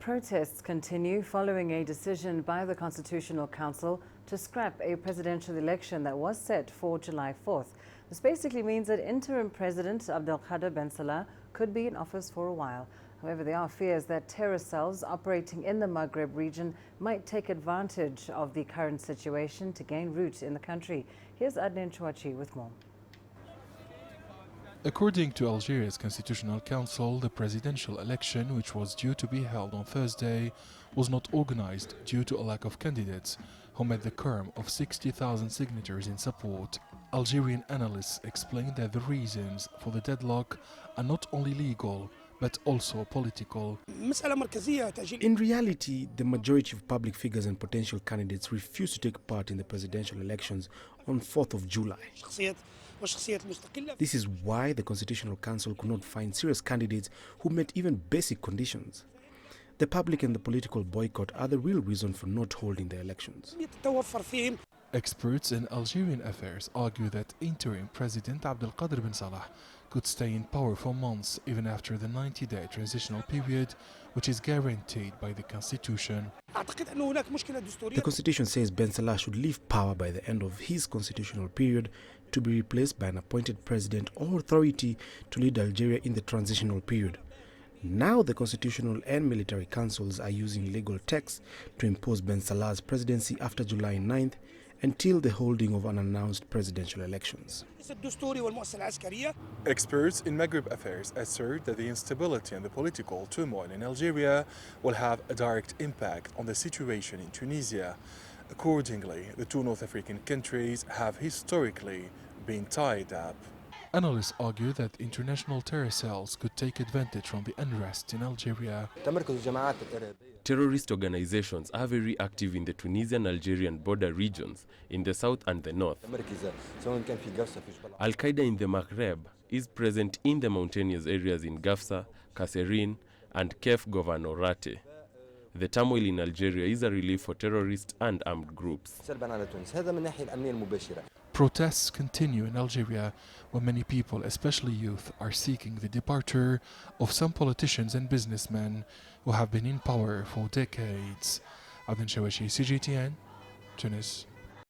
Protests continue following a decision by the Constitutional Council to scrap a presidential election that was set for July 4th. This basically means that interim President Abdelkader Bensalah could be in office for a while. However, there are fears that terror cells operating in the Maghreb region might take advantage of the current situation to gain root in the country. Here's Adnen Chaouachi with more. According to Algeria's Constitutional Council, the presidential election, which was due to be held on Thursday, was not organized due to a lack of candidates who met the quorum of 60,000 signatures in support. Algerian analysts explained that the reasons for the deadlock are not only legal, but also political. In reality, the majority of public figures and potential candidates refused to take part in the presidential elections on 4th of July. This is why the Constitutional Council could not find serious candidates who met even basic conditions. The public and the political boycott are the real reason for not holding the elections. Experts in Algerian affairs argue that interim President Abdelkader Bensalah could stay in power for months even after the 90-day transitional period, which is guaranteed by the Constitution. The Constitution says Bensalah should leave power by the end of his constitutional period to be replaced by an appointed president or authority to lead Algeria in the transitional period. Now the constitutional and military councils are using legal texts to impose Bensalah's presidency after July 9th until the holding of unannounced presidential elections. Experts in Maghreb affairs assert that the instability and the political turmoil in Algeria will have a direct impact on the situation in Tunisia. Accordingly, the two North African countries have historically been tied up. Analysts argue that international terror cells could take advantage from the unrest in Algeria. Terrorist organizations are very active in the Tunisian-Algerian border regions, in the south and the north. Al-Qaeda in the Maghreb is present in the mountainous areas in Gafsa, Kasserine, and Kef Governorate. The turmoil in Algeria is a relief for terrorists and armed groups. Protests continue in Algeria, where many people, especially youth, are seeking the departure of some politicians and businessmen who have been in power for decades. Adnen Chaouachi, CGTN, Tunis.